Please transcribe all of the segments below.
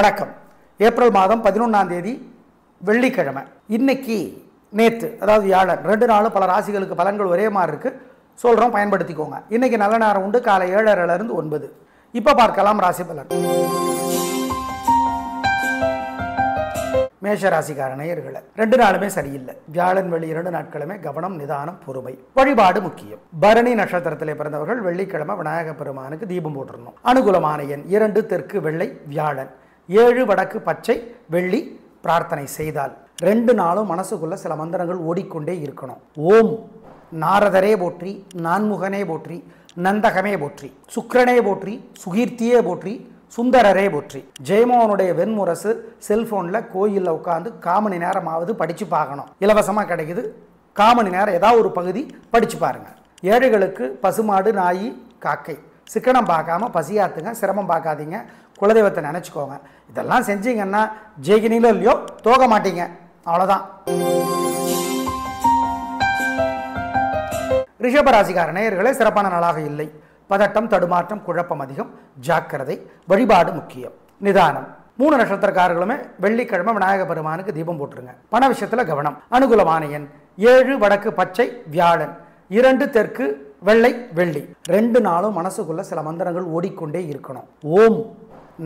வணக்கம். ஏப்ரல் மாதம் 11ஆம் தேதி வெள்ளிக்கிழமை. இன்னைக்கு நேற்று அதாவது வியாழன் 2 நாளும் பல ராசிகளுக்கு பலன்கள் ஒரே மாதிரி இருக்கு. சொல்றோம், பயன்படுத்திக்கோங்க. இன்னைக்கு நல்ல நேரம் உண்டு, காலை 7:30 இருந்து 9. இப்ப பார்க்கலாம் ராசி பலன். மேஷ ராசிக்கார நேயர்களே, 2 நாளுமே சரியில்லை. வியாழன் வெள்ளி 2 நாட்களுமே கவனம், நிதானம், பொறுமை, வழிபாடு முக்கியம். பரணி நட்சத்திரத்திலே பிறந்தவர்கள் வெள்ளிக்கிழமை விநாயக பெருமானுக்கு தீபம் போட்டுறணும். அனுகூலமான எண் 2 தெற்கு வெள்ளை வியாழன், 7 வடக்கு பச்சை வெள்ளி. பிரார்த்தனை செய்தால் 2 நாளும் மனசுக்குள்ள சில மந்திரங்கள் ஓடிக்கொண்டே இருக்கணும். ஓம் நாரதரே போற்றி, நான்முகனே போற்றி, நந்தகமே போற்றி, சுக்கிரனே போற்றி, சுகீர்த்தியே போற்றி, சுந்தரரே போற்றி. ஜெயமோகனுடைய வெண்முரசு செல்போன்ல கோயிலில் உட்காந்து 1/4 மணி நேரமாவது படிச்சு பார்க்கணும். இலவசமாக கிடைக்குது. 1/4 மணி நேரம் ஏதாவது ஒரு பகுதி படிச்சு பாருங்க. ஏழைகளுக்கு பசுமாடு, நாய், காக்கை. சிக்கனம் பார்க்காம பசியாத்துங்க, சிரமம் பார்க்காதீங்க, குலதெய்வத்தை நினைச்சுக்கோங்க. இதெல்லாம் செஞ்சீங்கன்னா ஜெயிக்கினீங்களோ இல்லையோ தோக மாட்டீங்க, அவ்வளோதான். ரிஷபராசிக்கார நேயர்களே, சிறப்பான நாளாக இல்லை. பதட்டம், தடுமாற்றம், குழப்பம் அதிகம். ஜாக்கிரதை, வழிபாடு முக்கியம், நிதானம். 3 நட்சத்திரக்காரர்களுமே வெள்ளிக்கிழமை விநாயக பெருமானுக்கு தீபம் போட்டுருங்க. பண விஷயத்துல கவனம். அனுகூலமான எண் 7 வடக்கு பச்சை வியாழன், 2 தெற்கு வெள்ளை வெள்ளி. 2 நாளும் மனசுக்குள்ள சில மந்திரங்கள் ஓடிக்கொண்டே இருக்கணும். ஓம்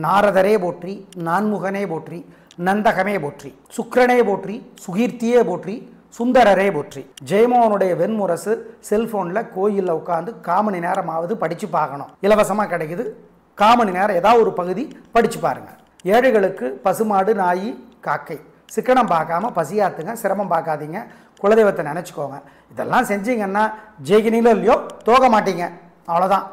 நாரதரே போற்றி, நான்முகனே போற்றி, நந்தகமே போற்றி, சுக்கிரனே போற்றி, சுகீர்த்தியே போற்றி, சுந்தரரே போற்றி. ஜெயமோகனுடைய வெண்முரசு செல்போன்ல கோயிலில் உட்காந்து 1/4 மணி நேரமாவது படிச்சு பார்க்கணும். இலவசமாக கிடைக்குது. 1/4 மணி நேரம் ஏதாவது ஒரு பகுதி படிச்சு பாருங்க. ஏழைகளுக்கு பசுமாடு, நாய், காக்கை. சிக்கனம் பார்க்காம பசியாத்துங்க, சிரமம் பார்க்காதீங்க, குலதெய்வத்தை நினைச்சுக்கோங்க. இதெல்லாம் செஞ்சீங்கன்னா ஜெயிக்கினீங்களோ இல்லையோ தோக மாட்டீங்க, அவ்வளோதான்.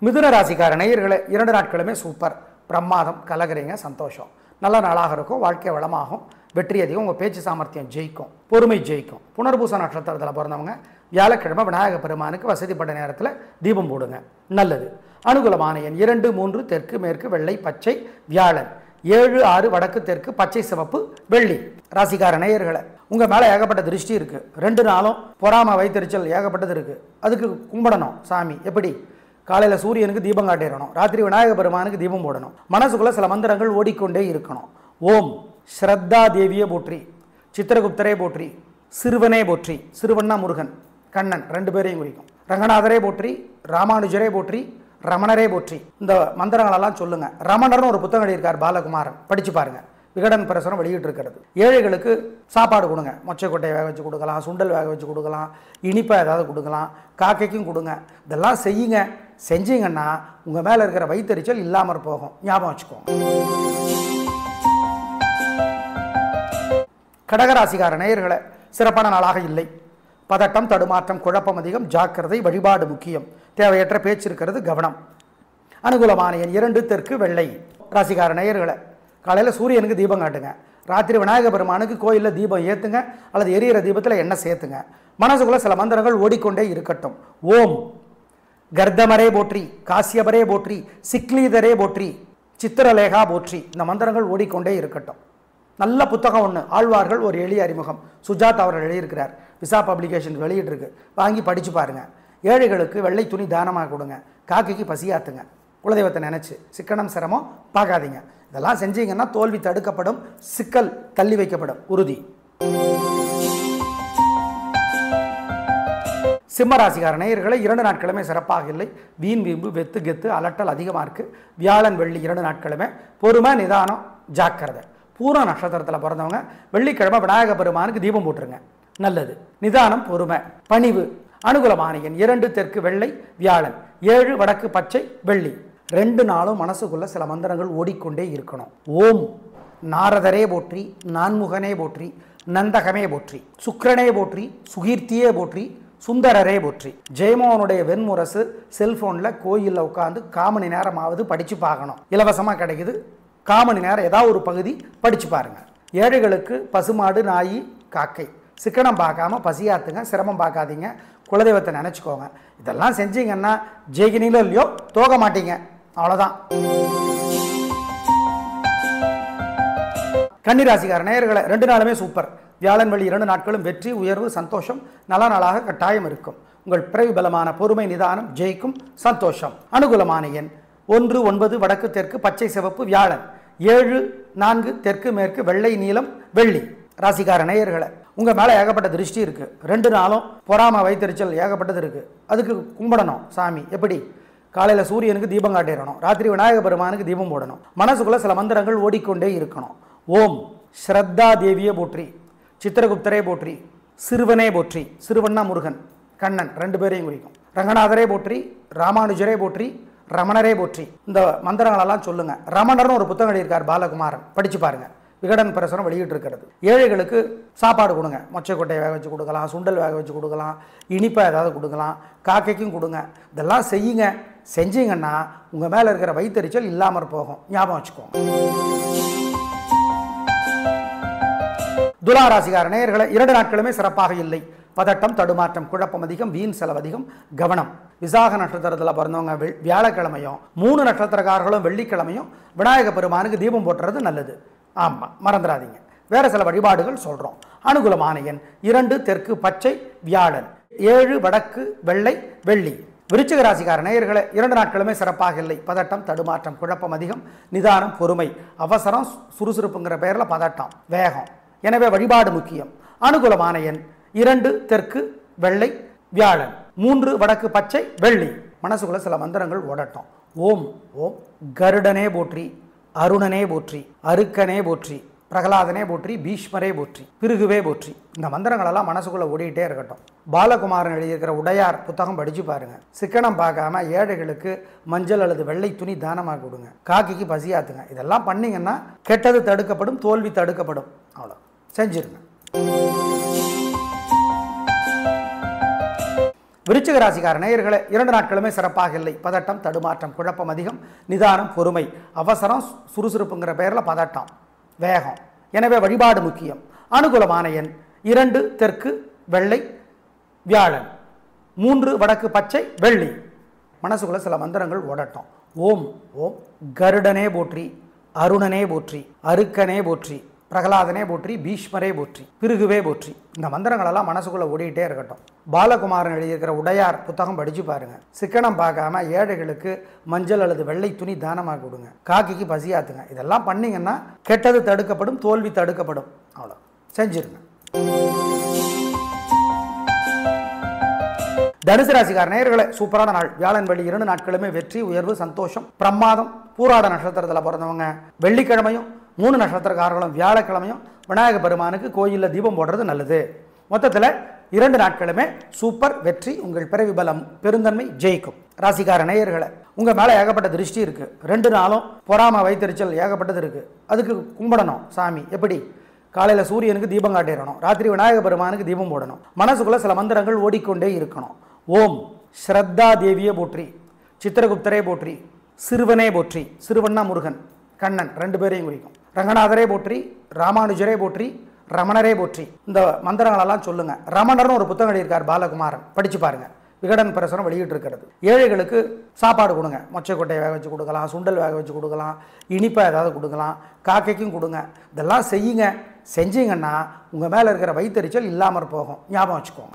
மிதுன ராசிக்கார நேயர்களே, 2 நாட்களுமே சூப்பர், பிரமாதம், கலகரிங்க, சந்தோஷம். நல்ல நாளாக இருக்கும். வாழ்க்கை வளமாகும், வெற்றி அதிகம். உங்கள் பேச்சு சாமர்த்தியம் ஜெயிக்கும், பொறுமை ஜெயிக்கும். புனர்பூச நட்சத்திரத்தில் பிறந்தவங்க வியாழக்கிழமை விநாயக பெருமானுக்கு வசதிப்பட்ட நேரத்தில் தீபம் போடுங்க, நல்லது. அனுகூலமான எண் 2 3 தெற்கு மேற்கு வெள்ளை பச்சை வியாழன், 7 6 வடக்கு தெற்கு பச்சை சிவப்பு வெள்ளி. ராசிக்கார நேயர்களை, உங்கள் மேலே ஏகப்பட்ட திருஷ்டி இருக்குது. 2 நாளும் பொறாமை, வைத்தறிச்சல் ஏகப்பட்டது இருக்குது. அதுக்கு கும்பிடணும் சாமி. எப்படி? காலையில் சூரியனுக்கு தீபம் காட்டிடணும், ராத்திரி விநாயக பெருமானுக்கு தீபம் போடணும். மனசுக்குள்ள சில மந்திரங்கள் ஓடிக்கொண்டே இருக்கணும். ஓம் ஸ்ரத்தா தேவியே போற்றி, சித்திரகுப்தரே போற்றி, சிறுவனே போற்றி. சிறுவன்னா முருகன், கண்ணன் 2 பேரையும் குறிக்கும். ரங்கநாதரே போற்றி, ராமானுஜரே போற்றி, ரமணரே போற்றி. இந்த மந்திரங்களெல்லாம் சொல்லுங்க. ரமணர்னு ஒரு புத்தகம் எழுதியிருக்கார் பாலகுமாரன், படிச்சு பாருங்க. விகடன் பிரசுரம் வெளியிட்டு இருக்கிறது. ஏழைகளுக்கு சாப்பாடு கொடுங்க. மொச்சைக்கொட்டையை வேக வச்சு கொடுக்கலாம், சுண்டல் வேக வச்சு கொடுக்கலாம், இனிப்பை ஏதாவது கொடுக்கலாம், காக்கைக்கும் கொடுங்க. இதெல்லாம் செய்யுங்க. செஞ்சீங்கன்னா உங்கள் மேலே இருக்கிற வைத்தறிச்சல் இல்லாமல் போகும், ஞாபகம் வச்சுக்கோங்க. கடகராசிக்கார நேயர்களே, சிறப்பான நாளாக இல்லை. பதட்டம், தடுமாற்றம், குழப்பம் அதிகம். ஜாக்கிரதை, வழிபாடு முக்கியம். தேவையற்ற பேச்சு இருக்கிறது, கவனம். அனுகூலமான எண் 2 தெற்கு வெள்ளை. ராசிக்கார நேயர்களை, காலையில் சூரியனுக்கு தீபம் காட்டுங்க, ராத்திரி விநாயக பெருமானுக்கு கோயிலில் தீபம் ஏற்றுங்க, அல்லது எரியிற தீபத்தில் எண்ணெய் சேர்த்துங்க. மனசுக்குள்ள சில மந்திரங்கள் ஓடிக்கொண்டே இருக்கட்டும். ஓம் கர்தமரே போற்றி, காசியபரே போற்றி, சிக்லீதரே போற்றி, சித்திரலேகா போற்றி. இந்த மந்திரங்கள் ஓடிக்கொண்டே இருக்கட்டும். நல்ல புத்தகம் ஒன்று, ஆழ்வார்கள் ஒரு எளிய அறிமுகம், சுஜாத் அவர்கள் எழுதியிருக்கிறார். விசா பப்ளிகேஷன் வெளியிட்டிருக்கு, வாங்கி படித்து பாருங்கள். ஏழைகளுக்கு வெள்ளை துணி தானமாக கொடுங்க, காக்கைக்கு பசியாத்துங்க, குலதெய்வத்தை நினச்சி. சிக்கனம் சிரமம் பார்க்காதீங்க. இதெல்லாம் செஞ்சீங்கன்னா தோல்வி தடுக்கப்படும், சிக்கல் தள்ளி வைக்கப்படும், உறுதி. சிம்மராசிக்கார நேயர்களை, 2 நாட்களுமே சிறப்பாக இல்லை. வீண் வீம்பு, வெத்து கெத்து, அலட்டல் அதிகமாக இருக்குது. வியாழன் வெள்ளி 2 நாட்களுமே பொறுமை, நிதானம், ஜாக்கிரதை. பூர நட்சத்திரத்தில் பிறந்தவங்க வெள்ளிக்கிழமை விநாயக பெருமானுக்கு தீபம் போட்டுருங்க, நல்லது. நிதானம், பொறுமை, பணிவு. அனுகூலமான எண் 2 தெற்கு வெள்ளை வியாழன், 7 வடக்கு பச்சை வெள்ளி. 2 நாளும் மனசுக்குள்ள சில மந்திரங்கள் ஓடிக்கொண்டே இருக்கணும். ஓம் நாரதரே போற்றி, நான்முகனே போற்றி, நந்தகமே போற்றி, சுக்கிரனே போற்றி, சுகீர்த்தியே போற்றி, சுந்தரரே போற்றி. ஜெயமோகனுடைய வெண்முரசு செல்போன்ல கோயிலில் உட்காந்து 1/4 மணி நேரமாவது படிச்சு பார்க்கணும். இலவசமாக கிடைக்குது. 1/4 மணி நேரம் ஏதாவது ஒரு பகுதி படிச்சு பாருங்க. ஏழைகளுக்கு பசுமாடு, நாய், காக்கை. சிக்கனம் பார்க்காம பசியாத்துங்க, சிரமம் பார்க்காதீங்க, குலதெய்வத்தை நினைச்சுக்கோங்க. இதெல்லாம் செஞ்சீங்கன்னா ஜெயிக்கினீங்களோ இல்லையோ தோக மாட்டீங்க, அவ்வளோதான். கன்னிராசிக்கார நேயர்களை, 2 நாளுமே சூப்பர். வியாழன் வெள்ளி 2 நாட்களும் வெற்றி, உயர்வு, சந்தோஷம், நல்ல நாளாக கட்டாயம் இருக்கும். உங்கள் பிறவி பலமான பொறுமை, நிதானம் ஜெயிக்கும், சந்தோஷம். அனுகூலமான எண் 1 9 வடக்கு தெற்கு பச்சை சிவப்பு வியாழன், 7 4 தெற்கு மேற்கு வெள்ளை நீலம் வெள்ளி. ராசிக்கார நேயர்களை உங்கள் மேலே ஏகப்பட்ட திருஷ்டி இருக்குது. 2 நாளும் பொறாமை வைத்தறிச்சல் ஏகப்பட்டது இருக்குது. அதுக்கு கும்பிடணும் சாமி. எப்படி? காலையில் சூரியனுக்கு தீபம் காட்டிடணும், ராத்திரி விநாயக பெருமானுக்கு தீபம் போடணும். மனசுக்குள்ளே சில மந்திரங்கள் ஓடிக்கொண்டே இருக்கணும். ஓம் ஸ்ரத்தா தேவியை போற்றி, சித்திரகுப்தரே போற்றி, சிறுவனே போற்றி, சிறுவன்னா முருகன் கண்ணன் 2 பேரையும் குறிக்கும். ரங்கநாதரே போற்றி, ராமானுஜரே போற்றி, ரமணரே போற்றி. இந்த மந்திரங்களெல்லாம் சொல்லுங்கள். ரமணர்னு ஒரு புத்தகம் எழுதியிருக்கார் பாலகுமாரன், படித்து பாருங்கள். விகடன் பிரசுரம் வெளியிட்டு இருக்கிறது. ஏழைகளுக்கு சாப்பாடு கொடுங்க. மொச்சைக்கொட்டையை வேக வச்சு கொடுக்கலாம், சுண்டல் வேக வச்சு கொடுக்கலாம், இனிப்பை ஏதாவது கொடுக்கலாம், காக்கைக்கும் கொடுங்க. இதெல்லாம் செய்யுங்க. செஞ்சீங்கன்னா உங்கள் மேலே இருக்கிற வைத்தறிச்சல் இல்லாமல் போகும். ஞாபகம் வச்சுக்கோங்க. துலா ராசிக்கார நேயர்களை 2 நாட்களுமே சிறப்பாக இல்லை. பதட்டம், தடுமாற்றம், குழப்பம் அதிகம், வீண் செலவு அதிகம், கவனம். விசாக நட்சத்திரத்தில் பிறந்தவங்க வியாழக்கிழமையும் 3 நட்சத்திரக்காரர்களும் வெள்ளிக்கிழமையும் விநாயக பெருமானுக்கு தீபம் போட்டுறது நல்லது. ஆமாம், மறந்துடாதீங்க. வேறு சில வழிபாடுகள் சொல்கிறோம். அனுகூலமான எண் 2 தெற்கு பச்சை வியாழன், 7 வடக்கு வெள்ளை வெள்ளி. விருச்சிக ராசிக்கார நேயர்களை 2 நாட்களுமே சிறப்பாக இல்லை. பதட்டம், தடுமாற்றம், குழப்பம் அதிகம், நிதானம், பொறுமை. அவசரம், சுறுசுறுப்புங்கிற பெயரில் பதட்டம், வேகம். எனவே வழிபாடு முக்கியம். அனுகூலமான எண் 2 தெற்கு வெள்ளை வியாழன், 3 வடக்கு பச்சை வெள்ளி. மனசுக்குள்ள சில மந்திரங்கள் ஓடட்டும். ஓம் ஓம் கருடனே போற்றி, அருணனே போற்றி, அருக்கனே போற்றி, பிரகலாதனே போற்றி, பீஷ்மரே போற்றி, பிருகுவே போற்றி. இந்த மந்திரங்களெல்லாம் மனசுக்குள்ளே ஓடிக்கிட்டே இருக்கட்டும். பாலகுமாரன் எழுதியிருக்கிற உடையார் புத்தகம் படித்து பாருங்க. சிக்கனம் பார்க்காம ஏழைகளுக்கு மஞ்சள் அல்லது வெள்ளை துணி தானமாக கொடுங்க. காக்கிக்கு பசியாத்துங்க. இதெல்லாம் பண்ணிங்கன்னா கெட்டது தடுக்கப்படும், தோல்வி தடுக்கப்படும். அவ்வளோ செஞ்சிருங்க. விருச்சிக ராசிக்கார நேயர்களை 2 நாட்களுமே சிறப்பாக இல்லை. பதட்டம், தடுமாற்றம், குழப்பம் அதிகம், நிதானம், பொறுமை. அவசரம், சுறுசுறுப்புங்கிற பெயரில் பதட்டம், வேகம். எனவே வழிபாடு முக்கியம். அனுகூலமான எண் 2 தெற்கு வெள்ளை வியாழன், 3 வடக்கு பச்சை வெள்ளி. மனசுக்குள்ள சில மந்திரங்கள் ஓடட்டும். ஓம் ஓம் கருடனே போற்றி, அருணனே போற்றி, அருக்கனே போற்றி, பிரகலாதனே போற்றி, பீஷ்மரே போற்றி, பிருகுவே போற்றி. இந்த மந்திரங்களெல்லாம் மனசுக்குள்ளே ஓடிக்கிட்டே இருக்கட்டும். பாலகுமாரன் எழுதியிருக்கிற உடையார் புத்தகம் படித்து பாருங்க. சிக்கனம் பார்க்காம ஏழைகளுக்கு மஞ்சள் அல்லது வெள்ளை துணி தானமாக கொடுங்க. காக்கிக்கு பசியாத்துங்க. இதெல்லாம் பண்ணிங்கன்னா கெட்டது தடுக்கப்படும், தோல்வி தடுக்கப்படும். அவ்வளோ செஞ்சிருங்க. தனுசு ராசிக்கார நேயர்களை சூப்பரான நாள். வியாழன் வெள்ளி 2 நாட்களுமே வெற்றி, உயர்வு, சந்தோஷம், பிரமாதம். பூராட நட்சத்திரத்தில் பிறந்தவங்க வெள்ளிக்கிழமையும் 3 நட்சத்திரக்காரர்களும் வியாழக்கிழமையும் விநாயக பெருமானுக்கு கோயிலில் தீபம் போடுறது நல்லது. மொத்தத்தில் 2 நாட்களுமே சூப்பர் வெற்றி. உங்கள் பிறவி பலம் பெருந்தன்மை ஜெயிக்கும். ராசிக்கார நேயர்களை உங்கள் மேலே ஏகப்பட்ட திருஷ்டி இருக்குது. 2 நாளும் பொறாமை வைத்தறிச்சல் ஏகப்பட்டது இருக்குது. அதுக்கு கும்பிடணும் சாமி. எப்படி? காலையில் சூரியனுக்கு தீபம் காட்டிடணும், ராத்திரி விநாயக பெருமானுக்கு தீபம் போடணும். மனசுக்குள்ளே சில மந்திரங்கள் ஓடிக்கொண்டே இருக்கணும். ஓம் ஸ்ரத்தா தேவியை போற்றி, சித்திரகுப்தரே போற்றி, சிறுவனே போற்றி, சிறுவன்னா முருகன் கண்ணன் 2 பேரையும் குறிக்கும். ரங்கநாதரே போற்றி, ராமானுஜரே போற்றி, ரமணரே போற்றி. இந்த மந்திரங்களெல்லாம் சொல்லுங்கள். ரமணர்னு ஒரு புத்தகம் எழுதியிருக்கார் பாலகுமாரன், படித்து பாருங்கள். விகடன் பிரசுரம் வெளியிட்டு இருக்கிறது. ஏழைகளுக்கு சாப்பாடு கொடுங்க. மொச்சைக்கொட்டையை வேக வச்சு கொடுக்கலாம், சுண்டல் வேக வச்சு கொடுக்கலாம், இனிப்பை ஏதாவது கொடுக்கலாம், காக்கைக்கும் கொடுங்க. இதெல்லாம் செய்யுங்க. செஞ்சீங்கன்னா உங்கள் மேலே இருக்கிற வைத்தறிச்சல் இல்லாமல் போகும். ஞாபகம் வச்சுக்கோங்க.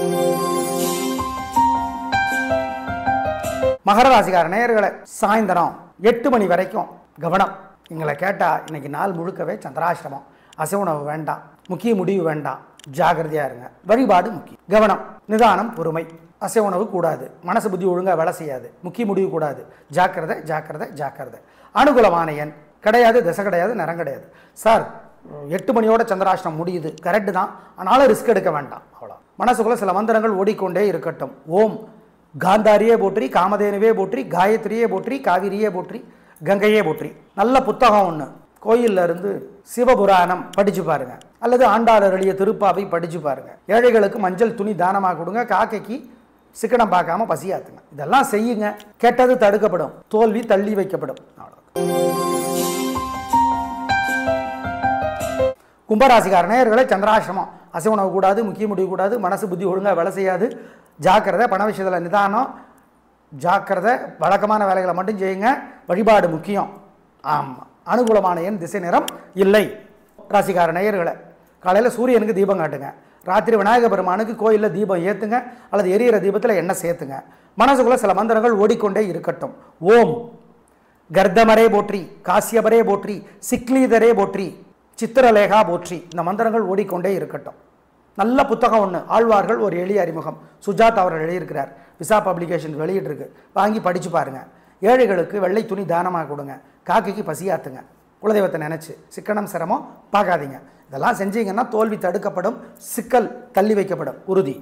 மகர ராசிக்கார நேயர்களை சாயந்தரம் 8 மணி வரைக்கும் கவனம். எங்களை கேட்டால் இன்னைக்கு நாள் முழுக்கவே சந்திராசிரமம். அசைவுணவு வேண்டாம், முக்கிய முடிவு வேண்டாம், ஜாகிரதையாக இருங்க. வழிபாடு முக்கியம். கவனம், நிதானம், பொறுமை. அசைவுணவு கூடாது, மனசு புத்தி ஒழுங்காக வேலை செய்யாது, முக்கிய முடிவு கூடாது. ஜாக்கிரதை ஜாக்கிரதை ஜாக்கிரதை. அனுகூலமான எண் கிடையாது, திசை கிடையாது, நிறம் கிடையாது. சார் 8 மணியோட சந்திராஷ்டிரம் முடியுது, கரெக்டு தான், ஆனாலும் ரிஸ்க் எடுக்க வேண்டாம். அவ்வளோ. மனசுக்குள்ளே சில மந்திரங்கள் ஓடிக்கொண்டே இருக்கட்டும். ஓம் காந்தாரியே போற்றி, காமதேனுவே போற்றி, காயத்ரியே போற்றி, காவிரியே போற்றி, கங்கையே போற்றி. நல்ல புத்தகம் ஒன்று கோயிலில் இருந்து சிவபுராணம் படித்து பாருங்க, அல்லது ஆண்டாளர் எழுதிய திருப்பாவை படித்து பாருங்க. ஏழைகளுக்கு மஞ்சள் துணி தானமாக கொடுங்க. காக்கைக்கு சிக்கனம் பார்க்காம பசியாத்துங்க. இதெல்லாம் செய்யுங்க. கெட்டது தடுக்கப்படும், தோல்வி தள்ளி வைக்கப்படும். கும்பராசிக்கார நேயர்களை சந்திராசிரமம். அசைவுணவு கூடாது, முக்கிய முடிவு கூடாது, மனசு புத்தி ஒழுங்காக வேலை செய்யாது, ஜாக்கிரதை. பண விஷயத்தில் நிதானம், ஜாக்கிரதை. வழக்கமான வேலைகளை மட்டும் செய்யுங்க. வழிபாடு முக்கியம். ஆமாம். அனுகூலமான எண் திசை நிறம் இல்லை. ராசிக்கார நேயர்களை காலையில் சூரியனுக்கு தீபம் காட்டுங்க, ராத்திரி விநாயக பெருமானுக்கு கோயிலில் தீபம் ஏற்றுங்க, அல்லது எரியிற தீபத்தில் எண்ணெய் சேர்த்துங்க. மனசுக்குள்ளே சில மந்திரங்கள் ஓடிக்கொண்டே இருக்கட்டும். ஓம் கர்தமரே போற்றி, காசியபரே போற்றி, சிக்லீதரே போற்றி, சித்திரலேகா போற்றி. இந்த மந்திரங்கள் ஓடிக்கொண்டே இருக்கட்டும். நல்ல புத்தகம் ஒன்று, ஆழ்வார்கள் ஒரு எளிய அறிமுகம், சுஜாத் அவர்கள் எழுதியிருக்கிறார். விசா பப்ளிகேஷன் வெளியிட்டிருக்கு, வாங்கி படித்து பாருங்கள். ஏழைகளுக்கு வெள்ளை துணி தானமாக கொடுங்க, காக்கைக்கு பசியாத்துங்க, குலதெய்வத்தை நினச்சி. சிக்கனம் சிரமம் பார்க்காதீங்க. இதெல்லாம் செஞ்சீங்கன்னா தோல்வி தடுக்கப்படும், சிக்கல் தள்ளி வைக்கப்படும், உறுதி.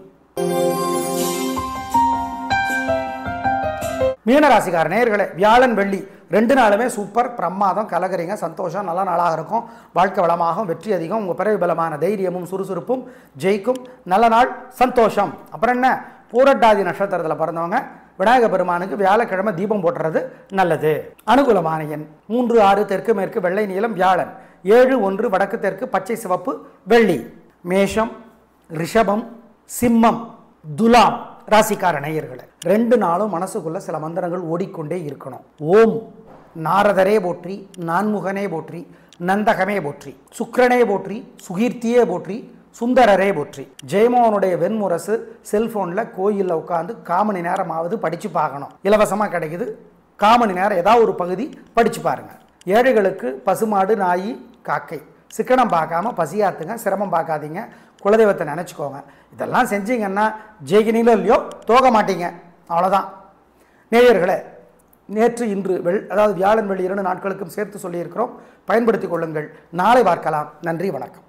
மீனராசிக்கார நேயர்களே, வியாழன் வெள்ளி 2 நாளுமே சூப்பர், பிரமாதம், கலகரிங்க, சந்தோஷம், நல்ல நாளாக இருக்கும். வாழ்க்கை வளமாகும், வெற்றி அதிகம், உங்கள் பிறவி பலமான தைரியமும் சுறுசுறுப்பும் ஜெயிக்கும். நல்ல நாள், சந்தோஷம். அப்புறம் என்ன, பூரட்டாதி நட்சத்திரத்தில் பிறந்தவங்க விநாயக பெருமானுக்கு வியாழக்கிழமை தீபம் போட்டுறது நல்லது. அனுகூலமான எண் 3, 6, தெற்கு மேற்கு, வெள்ளை நீலம், வியாழன். 7, 1, வடக்கு தெற்கு, பச்சை சிவப்பு, வெள்ளி. மேஷம், ரிஷபம், சிம்மம், துலாம் ராசிக்கார நேயர்களே, 2 நாளும் மனசுக்குள்ள சில மந்திரங்கள் ஓடிக்கொண்டே இருக்கணும். ஓம் நாரதரே போற்றி, நான்முகனே போற்றி, நந்தகமே போற்றி, சுக்கிரனே போற்றி, சுகீர்த்தியே போற்றி, சுந்தரரே போற்றி. ஜெயமோகனுடைய வெண்முரசு செல்போனில் கோயிலில் உட்காந்து 1/4 மணி நேரமாவது படித்து பார்க்கணும். இலவசமாக கிடைக்குது. 1/4 மணி நேரம் ஏதாவது ஒரு பகுதி படித்து பாருங்கள். ஏழைகளுக்கு பசுமாடு, நாய், காக்கை. சிக்கனம் பார்க்காம பசியாத்துங்க, சிரமம் பார்க்காதீங்க, குலதெய்வத்தை நினச்சிக்கோங்க. இதெல்லாம் செஞ்சீங்கன்னா ஜெயிக்கணிலோ இல்லையோ தோக மாட்டீங்க, அவ்வளோதான். நேயர்களே, நேற்று இன்று அதாவது வியாழன் வெள்ளி 2 நாட்களுக்கும் சேர்த்து சொல்லியிருக்கிறோம். பயன்படுத்திக் கொள்ளுங்கள். நாளை பார்க்கலாம். நன்றி, வணக்கம்.